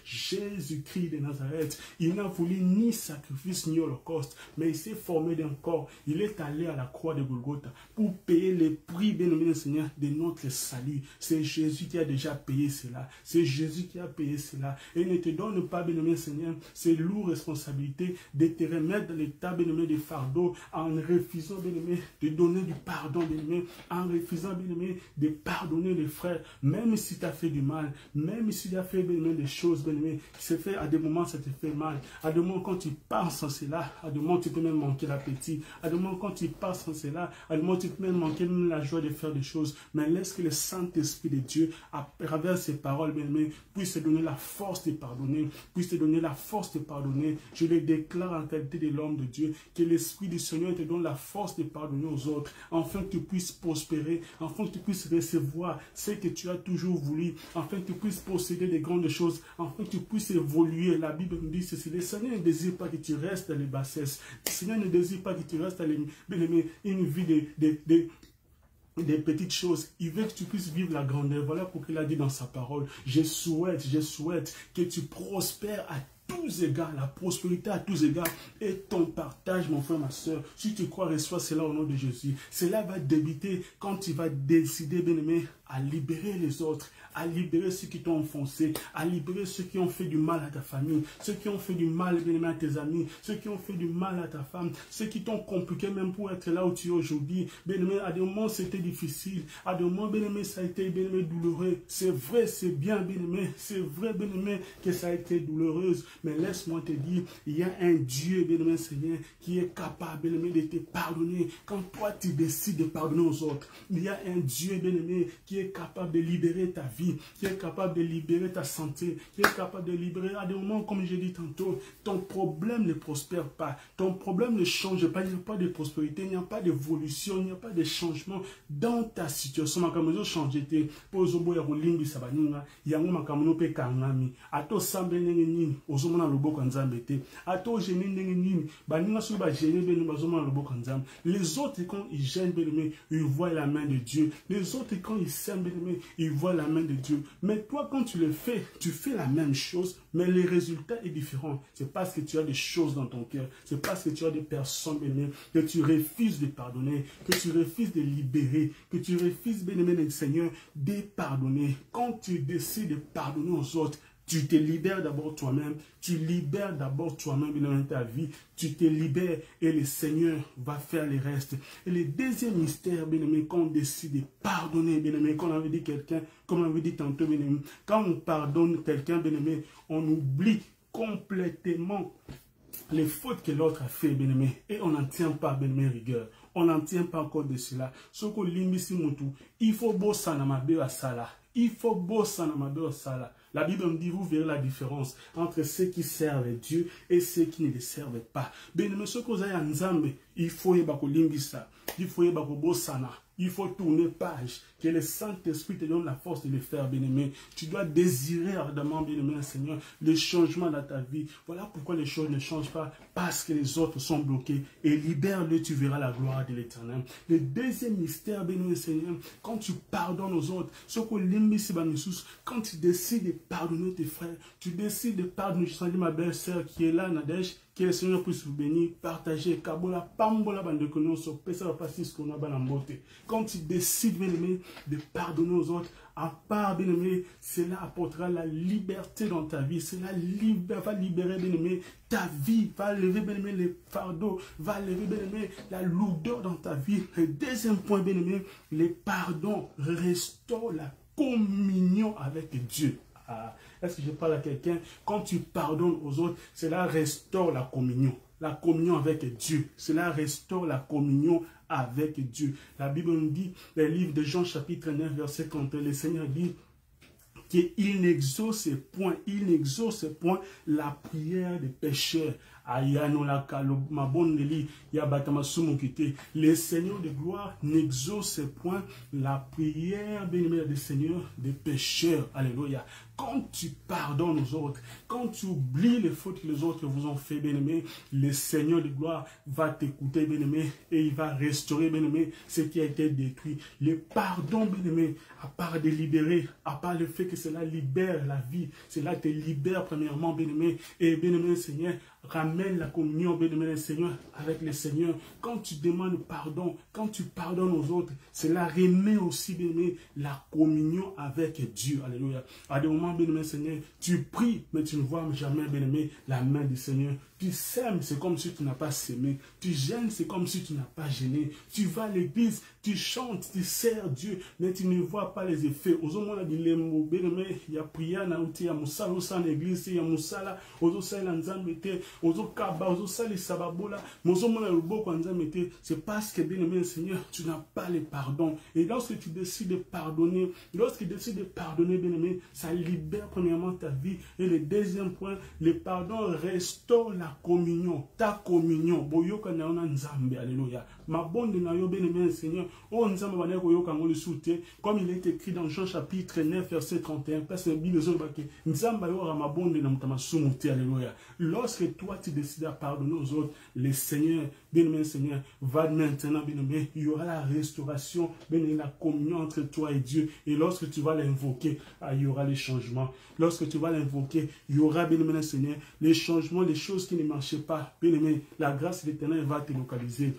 Jésus-Christ de Nazareth, il n'a voulu ni sacrifice ni holocauste, mais il s'est formé d'un corps. Il est allé à la croix de Golgotha pour payer le prix, bien-aimé Seigneur, de notre salut. C'est Jésus qui a déjà payé cela. C'est Jésus qui a payé cela. Et ne te donne pas, bien-aimé Seigneur, ces lourdes responsabilités de te remettre dans l'état, bien-aimé, de fardeau, en refusant, bien-aimé, de donner du pardon, bien-aimé, en refusant, bien-aimé, de pardonner les frères, même si tu as fait du mal, même si tu as fait, bien-aimé, des choses, bien-aimé, qui se fait à des moments, ça te fait mal. À des moments, quand tu penses en cela, à des moments, tu peux même manquer l'appétit. À des moments, quand tu penses en cela, à des moments, tu peux même manquer même la joie de faire des choses. Mais laisse que le Saint-Esprit de Dieu, à travers ses paroles, bien-aimé, puisse te donner la force de pardonner, puisse te donner la force de pardonner. Je le déclare en qualité de l'homme de Dieu, que l'Esprit du Seigneur te donne la force de pardonner aux autres, afin que tu puisses prospérer, afin que tu puisses recevoir ce que tu as toujours voulu, afin que tu puisses posséder des grandes choses, afin que tu puisses évoluer. La Bible nous dit ceci, le Seigneur ne désire pas que tu restes dans les bassesses, le Seigneur ne désire pas que tu restes dans une vie des petites choses. Il veut que tu puisses vivre la grandeur. Voilà pourquoi il a dit dans sa parole, je souhaite que tu prospères à tous égards, la prospérité à tous égards, et ton partage, mon frère, ma soeur. Si tu crois, reçois cela au nom de Jésus. Cela va débuter quand tu vas décider, bien-aimé, à libérer les autres, à libérer ceux qui t'ont enfoncé, à libérer ceux qui ont fait du mal à ta famille, ceux qui ont fait du mal, bien-aimé, à tes amis, ceux qui ont fait du mal à ta femme, ceux qui t'ont compliqué même pour être là où tu es aujourd'hui. Bien-aimé, à des moments c'était difficile, à des moments, bien-aimé, ça a été, bien-aimé, douloureux. C'est vrai, c'est bien, bien-aimé, c'est vrai, bien-aimé, que ça a été douloureuse. Mais laisse-moi te dire, il y a un Dieu, bien-aimé Seigneur, qui est capable, bien-aimé, de te pardonner. Quand toi, tu décides de pardonner aux autres, il y a un Dieu, bien-aimé, qui est capable de libérer ta vie, qui est capable de libérer ta santé, qui est capable de libérer, à des moments, comme j'ai dit tantôt, ton problème ne prospère pas, ton problème ne change pas, il n'y a pas de prospérité, il n'y a pas d'évolution, il n'y a pas de changement dans ta situation. Makamozo change te, pozobo ya kulimbi sabaninga, yango makamono pe kangami, ato sambe nenge nini, ozomona loboko nzambe te, ato gêné nenge nini, baninga sou ba gêné benu bazomona loboko nzambe. Les autres quand ils gênent benu, ils voient la main de Dieu. Les autres quand ils s'aiment benu, ils voient la main de Dieu. Mais toi quand tu le fais, tu fais la même chose, mais le résultat est différent. C'est parce que tu as des choses dans ton cœur, c'est parce que tu as des personnes bénies, que tu refuses de pardonner, que tu refuses de libérer, que tu refuses, bien-aimé le Seigneur, de pardonner. Quand tu décides de pardonner aux autres, tu te libères d'abord toi-même, tu libères d'abord toi-même dans ta vie, tu te libères et le Seigneur va faire le reste. Et le deuxième mystère, bien-aimé, quand on décide de pardonner, bien-aimé, quand on avait dit quelqu'un, comme on avait dit tantôt, bien-aimé, quand on pardonne quelqu'un, bien-aimé, on oublie complètement les fautes que l'autre a fait, bien-aimé, et on n'en tient pas, bien-aimé, rigueur. On n'en tient pas encore de cela. Ce que l'imisi mutu, il faut bosser na mabe à sala. Il faut bosser na mabe à sala. La Bible me dit, vous verrez la différence entre ceux qui servent Dieu et ceux qui ne le servent pas. Bien-aimé, ce que vous avez en Nzambe, il faut y bako limbisa, il faut y bako bossana. Il faut tourner page, que le Saint-Esprit te donne la force de le faire, bien-aimé. Tu dois désirer ardemment, bien-aimé, Seigneur, le changement dans ta vie. Voilà pourquoi les choses ne changent pas, parce que les autres sont bloqués. Et libère-le, tu verras la gloire de l'Éternel. Le deuxième mystère, bien-aimé, Seigneur, quand tu pardonnes aux autres, ce que quand tu décides de pardonner tes frères, tu décides de pardonner, je sens ma belle-sœur qui est là, Nadège, que le Seigneur puisse vous bénir, partager, kabola, pambola, bande que nous sommes, pesa, passis, qu'on a la beauté. Quand tu décides, bien-aimé, de pardonner aux autres, à part, bien-aimé, cela apportera la liberté dans ta vie. Cela va libérer, bien-aimé, ta vie. Va lever, bien-aimé, les fardeaux. Va lever, bien-aimé, la lourdeur dans ta vie. Le deuxième point, bien-aimé, les pardons restaurent la communion avec Dieu. Ah, est-ce que je parle à quelqu'un? Quand tu pardonnes aux autres, cela restaure la communion. La communion avec Dieu. Cela restaure la communion avec Dieu. La Bible nous dit, le livre de Jean chapitre 9, verset 31, le Seigneur dit qu'il n'exauce point la prière des pécheurs. Le Seigneur de gloire n'exauce point la prière, bien-aimé des seigneurs, des pécheurs. Alléluia. Quand tu pardonnes aux autres, quand tu oublies les fautes que les autres vous ont fait, bien-aimé, le Seigneur de gloire va t'écouter, bien-aimé, et il va restaurer, bien-aimé, ce qui a été détruit. Le pardon, bien-aimé, à part de libérer, à part le fait que cela libère la vie, cela te libère premièrement, bien-aimé, et bien-aimé, Seigneur, ramène la communion, bien-aimé, Seigneur, avec le Seigneur. Quand tu demandes pardon, quand tu pardonnes aux autres, cela remet aussi, bien-aimé, la communion avec Dieu. Alléluia. À des moments, bien-aimé, Seigneur, tu pries, mais tu ne vois jamais, bien-aimé, la main du Seigneur. Tu sèmes, c'est comme si tu n'as pas sémé. Tu gênes, c'est comme si tu n'as pas gêné. Tu vas à l'église, tu chantes, tu sers Dieu, mais tu ne vois pas les effets. Aux hommes, on a dit les mots, il y a prière, il y a moussala, au l'église, il y a moussala, aux sala nzambete, aux kaba, aux sali sababola, aux hommes, on a le beau quand nzambete. C'est parce que, bien aimé Seigneur, tu n'as pas le pardon. Et lorsque tu décides de pardonner, bien aimé, ça libère premièrement ta vie. Et le deuxième point, le pardon restaure la communion, ta communion. Boyoka na ona nzambe, alléluia. Ma bonne na yo bien aimé Seigneur, oh nzambe bana ko yoka ngoli soute, comme il est écrit dans Jean chapitre 9 verset 31, parce que la Bible dit que nzambe yo ma bonne na mutama sumuti, alléluia. Lorsque toi tu décides à pardonner aux autres, le Seigneur, bien aimé Seigneur, va maintenant, bien aimé, il y aura la restauration, bien aimé, la communion entre toi et Dieu. Et lorsque tu vas l'invoquer, il y aura les changements. Lorsque tu vas l'invoquer, il y aura, bien aimé Seigneur, les changements, les choses qui ne marchaient pas. Bien aimé, la grâce de l'Éternel va te localiser.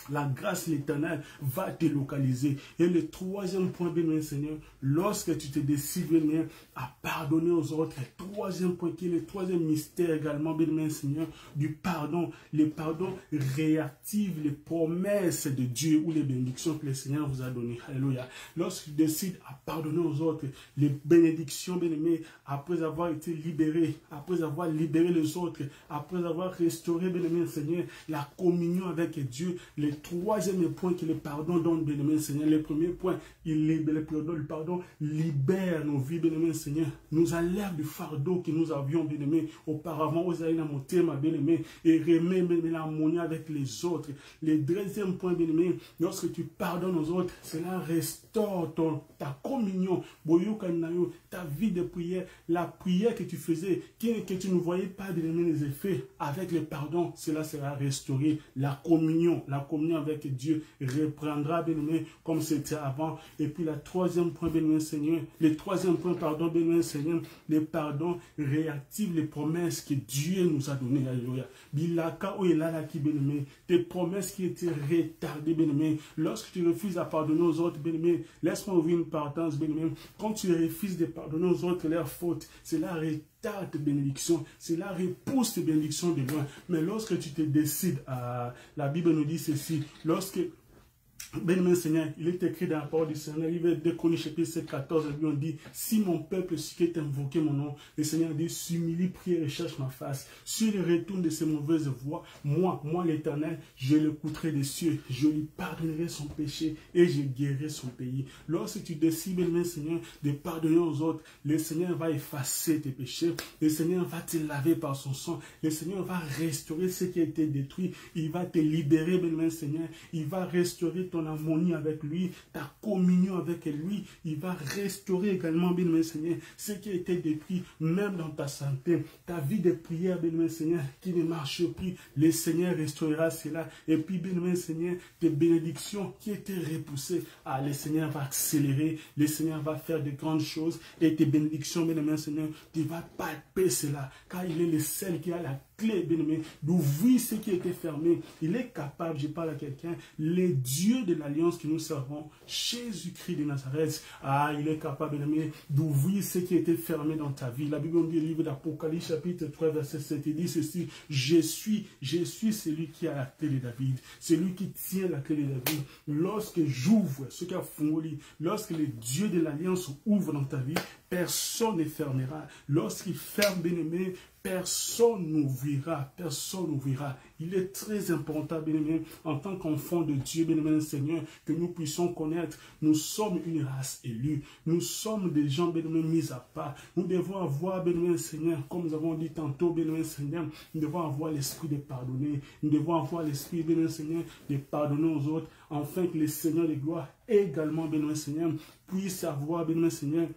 La grâce de l'Éternel va te localiser. Et le troisième point, bien Seigneur, lorsque tu te décides, bien à pardonner aux autres, le troisième point qui est le troisième mystère également, bien Seigneur, du pardon. Le pardon réactive les promesses de Dieu ou les bénédictions que le Seigneur vous a données. Alléluia. Lorsque tu décides à pardonner aux autres, les bénédictions, bien aimé, après avoir été libéré, après avoir libéré les autres, après avoir restauré, bien aimé Seigneur, la communion avec Dieu, le troisième point que le pardon donne, bien-aimé Seigneur. Le premier point, le pardon libère nos vies, bien-aimé Seigneur. Nous enlève du fardeau que nous avions, bien-aimé, auparavant, aux aïna motema, bien-aimé, et remet, bien-aimé, l'harmonie avec les autres. Le deuxième point, bien-aimé, lorsque tu pardonnes aux autres, cela restaure ta communion, ta vie de prière, la prière que tu faisais, que tu ne voyais pas, bien-aimé, les effets, avec le pardon, cela sera restauré. La communion avec Dieu reprendra, bien-aimé, comme c'était avant. Et puis la troisième point, bien-aimé Seigneur, le troisième point, pardon, bien-aimé Seigneur, le pardon réactive les promesses que Dieu nous a données. Alléluia. Bilaka ou elalaki, bien-aimé, tes promesses qui étaient retardées, bien-aimé. Lorsque tu refuses à pardonner aux autres, bien-aimé, laisse-moi ouvrir une parenthèse, bien-aimé. Quand tu refuses de pardonner aux autres leurs fautes, cela retarde tes bénédictions, cela repousse tes bénédictions de loin. Mais lorsque tu te décides à, la Bible nous dit ceci, lorsque bien-aimé Seigneur, il est écrit dans la parole du Seigneur, livre de Chroniques chapitre 7, 14, on dit, si mon peuple qui est invoqué mon nom, le Seigneur dit, s'humilie, prie et recherche ma face. S'il retourne de ses mauvaises voies, moi l'Éternel, je l'écouterai des cieux, je lui pardonnerai son péché et je guérirai son pays. Lorsque tu décides, bien-aimé Seigneur, de pardonner aux autres, le Seigneur va effacer tes péchés, le Seigneur va te laver par son sang, le Seigneur va restaurer ce qui a été détruit, il va te libérer, bien-aimé Seigneur, il va restaurer ton harmonie avec lui, ta communion avec lui, il va restaurer également, bien-aimé Seigneur, ce qui a été détruit, même dans ta santé, ta vie de prière, bien-aimé Seigneur, qui ne marche plus, le Seigneur restaurera cela, et puis, bien-aimé Seigneur, tes bénédictions qui étaient repoussées, le Seigneur va accélérer, le Seigneur va faire de grandes choses, et tes bénédictions, bien-aimé Seigneur, tu vas palper cela, car il est le seul qui a la clé, bien-aimé, d'ouvrir ce qui était fermé. Il est capable, je parle à quelqu'un, le Dieu de l'alliance que nous servons, Jésus-Christ de Nazareth, il est capable, bien-aimé, d'ouvrir ce qui était fermé dans ta vie. La Bible dit, le livre d'Apocalypse, chapitre 3, verset 7, il dit ceci, je suis celui qui a la clé de David, celui qui tient la clé de David. Lorsque j'ouvre ce qu'a fondé, lorsque le Dieu de l'alliance ouvre dans ta vie, personne ne fermera. Lorsqu'il ferme, bien-aimé, personne n'ouvrira, personne n'ouvrira. Il est très important, bien-aimé, en tant qu'enfant de Dieu, bien-aimé Seigneur, que nous puissions connaître, nous sommes une race élue, nous sommes des gens, bien-aimé, mis à part. Nous devons avoir, bien-aimé Seigneur, comme nous avons dit tantôt, bien-aimé Seigneur, nous devons avoir l'esprit de pardonner, nous devons avoir l'esprit, bien-aimé Seigneur, de pardonner aux autres, afin que le Seigneur de gloire également, bien-aimé Seigneur, puisse avoir, bien-aimé Seigneur,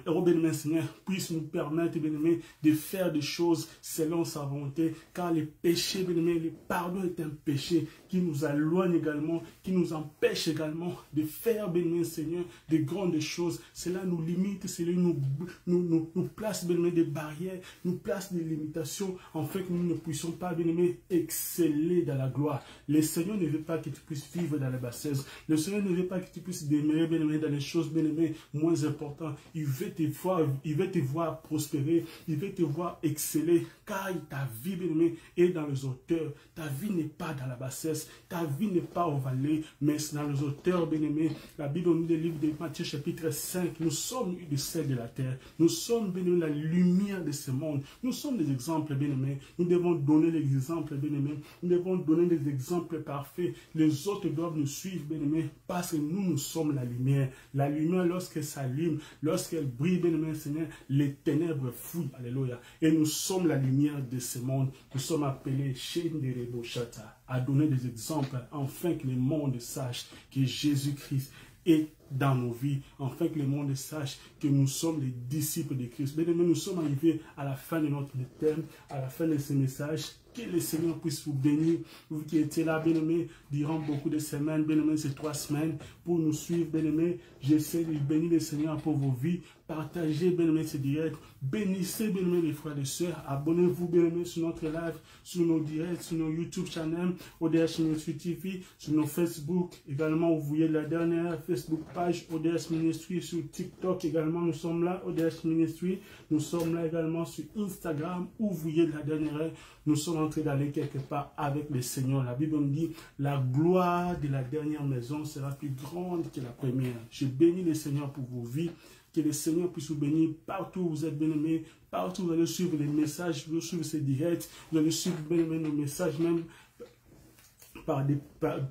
bien-aimé Seigneur, puisse nous permettre, bien-aimé, de faire des choses selon sa volonté, car le péché, bien-aimé, le pardon est un péché qui nous éloigne également, qui nous empêche également de faire, bien-aimé Seigneur, de grandes choses. Cela nous limite, cela nous place, bien-aimé, des barrières, nous place des limitations, en fait que nous ne puissions pas, bien-aimé, exceller dans la gloire. Le Seigneur ne veut pas que tu puisses vivre dans la bassesse. Le Seigneur ne veut pas que tu puisses demeurer, bien-aimé, dans les choses, bien-aimé, moins importantes. Il veut te voir prospérer, il veut te voir exceller, car ta vie, bien-aimé, est dans les hauteurs. Ta vie n'est pas dans la bassesse, ta vie n'est pas au vallée, mais c'est dans les hauteurs, bien-aimé. La Bible nous dit, le livre de Matthieu chapitre 5, nous sommes du sel de la terre, nous sommes, bien-aimé, la lumière de ce monde, nous sommes des exemples, bien-aimés, nous devons donner l'exemple, bien-aimé, nous devons donner des exemples parfaits, les autres doivent nous suivre, bien-aimé, parce que nous sommes la lumière. La lumière, lorsqu'elle s'allume, lorsqu'elle brille, bien-aimé, Seigneur, les ténèbres fouillent, alléluia, et nous sommes la lumière de ce monde, nous sommes appelés chez Nerebo Chata, à donner des exemples, afin que le monde sache que Jésus-Christ est dans nos vies, afin que le monde sache que nous sommes les disciples de Christ. Bien-aimés, nous sommes arrivés à la fin de notre thème, à la fin de ce message. Que le Seigneur puisse vous bénir, vous qui étiez là, bien-aimés, durant beaucoup de semaines, bien-aimés, ces 3 semaines, pour nous suivre, bien-aimés. J'essaie de bénir le Seigneur pour vos vies. Partagez, bien-aimés, ce direct. Bénissez, bien-aimés, les frères et sœurs. Abonnez-vous, bien-aimés, sur notre live, sur nos directs, sur nos YouTube channels, ODS Ministry TV, sur nos Facebook. Également, vous voyez la dernière Facebook page ODS Ministry, sur TikTok également, nous sommes là, ODS Ministry. Nous sommes là également sur Instagram, où vous voyez la dernière. Nous sommes en train d'aller quelque part avec le Seigneur. La Bible me dit, la gloire de la dernière maison sera plus grande que la première. Je bénis le Seigneur pour vos vies. Que le Seigneur puisse vous bénir partout où vous êtes bien-aimés, partout où vous allez suivre les messages, vous allez suivre ces directs, vous allez suivre bien-aimés nos messages même par des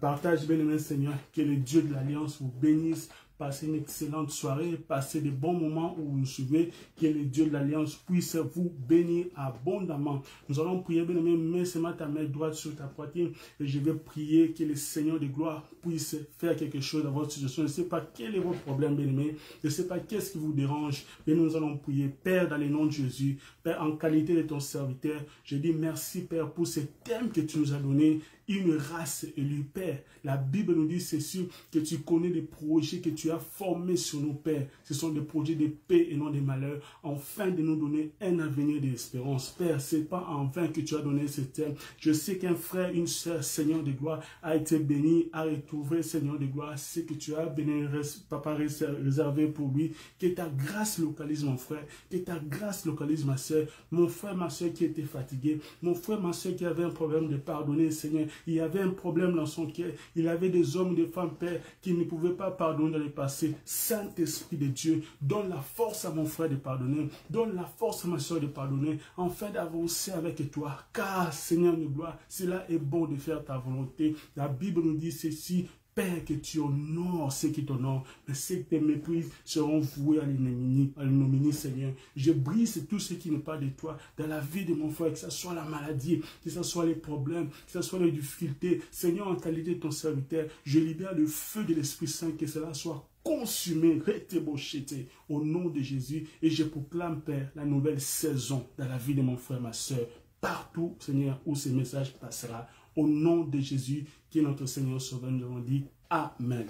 partages, bien-aimés Seigneur. Que le Dieu de l'Alliance vous bénisse. Passez une excellente soirée, passez de bons moments où vous nous suivez, que le Dieu de l'Alliance puisse vous bénir abondamment. Nous allons prier, bien-aimé, mets seulement ta main droite sur ta poitrine et je vais prier que le Seigneur de gloire puisse faire quelque chose dans votre situation. Je ne sais pas quel est votre problème, bien-aimé, je ne sais pas qu'est-ce qui vous dérange, mais nous allons prier. Père, dans le nom de Jésus, Père, en qualité de ton serviteur, je dis merci, Père, pour ce thème que tu nous as donné, une race élue, Père. La Bible nous dit ceci, que tu connais les projets que tu as formés sur nos pères. Ce sont des projets de paix et non de malheur, afin de nous donner un avenir d'espérance. Père, c'est pas en vain que tu as donné ce thème. Je sais qu'un frère, une sœur, Seigneur de gloire, a été béni, a retrouvé, Seigneur de gloire, ce que tu as béni, papa, réservé pour lui. Que ta grâce localise mon frère, que ta grâce localise ma sœur, mon frère, ma sœur qui était fatigué, mon frère, ma sœur qui avait un problème de pardonner, Seigneur. Il y avait un problème dans son cœur. Il avait des hommes, des femmes, Père, qui ne pouvaient pas pardonner dans le passé. Saint-Esprit de Dieu, donne la force à mon frère de pardonner. Donne la force à ma soeur de pardonner. Afin d'avancer avec toi. Car, Seigneur de gloire, cela est bon de faire ta volonté. La Bible nous dit ceci. Père, que tu honores ceux qui t'honorent, mais ceux qui te méprisent seront voués à l'ignominie, Seigneur. Je brise tout ce qui n'est pas de toi dans la vie de mon frère, que ce soit la maladie, que ce soit les problèmes, que ce soit les difficultés. Seigneur, en qualité de ton serviteur, je libère le feu de l'Esprit Saint, que cela soit consumé, rétébochété, au nom de Jésus. Et je proclame, Père, la nouvelle saison dans la vie de mon frère, ma soeur, partout, Seigneur, où ce message passera. Au nom de Jésus, qui est notre Seigneur Sauveur, nous avons dit Amen.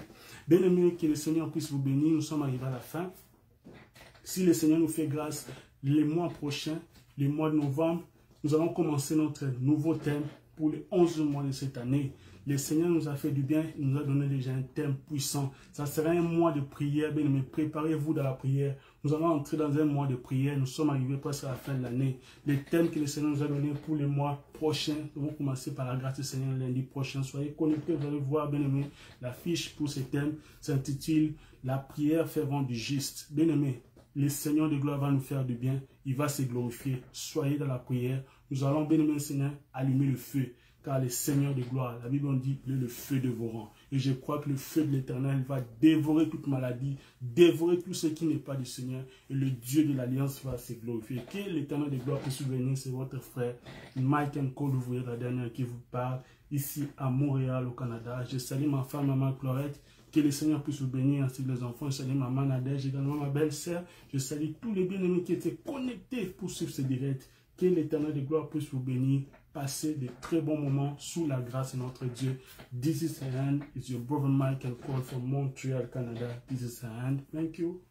Bien-aimés, que le Seigneur puisse vous bénir. Nous sommes arrivés à la fin. Si le Seigneur nous fait grâce, les mois prochains, le mois de novembre, nous allons commencer notre nouveau thème pour les 11 mois de cette année. Le Seigneur nous a fait du bien, il nous a donné déjà un thème puissant. Ça sera un mois de prière, bien aimé, préparez-vous dans la prière. Nous allons entrer dans un mois de prière, nous sommes arrivés presque à la fin de l'année. Les thèmes que le Seigneur nous a donnés pour les mois prochains, nous allons commencer par la grâce du Seigneur lundi prochain. Soyez connectés, vous allez voir, bien aimé, la fiche pour ces thèmes s'intitule « La prière fervente du juste ». Bien aimé, le Seigneur de gloire va nous faire du bien, il va se glorifier. Soyez dans la prière. Nous allons, bien aimé Seigneur, allumer le feu. Car le Seigneur de gloire, la Bible dit, le feu dévorant. Et je crois que le feu de l'Éternel va dévorer toute maladie, dévorer tout ce qui n'est pas du Seigneur. Et le Dieu de l'Alliance va se glorifier. Que l'Éternel de gloire puisse vous bénir, c'est votre frère Mike Cole, vous voyez la dernière qui vous parle, ici à Montréal, au Canada. Je salue ma femme, maman Clorette. Que le Seigneur puisse vous bénir, ainsi que les enfants. Je salue maman Nadège, également ma belle-sœur. Je salue tous les bien-aimés qui étaient connectés pour suivre ce direct. Que l'Éternel de gloire puisse vous bénir. Passez de très bons moments sous la grâce de notre Dieu. This is the end. It's your brother Mike Cole from Montreal, Canada. This is the end. Thank you.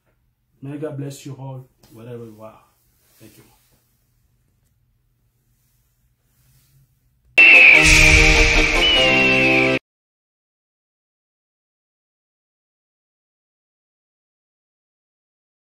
May God bless you all, wherever you are. Thank you.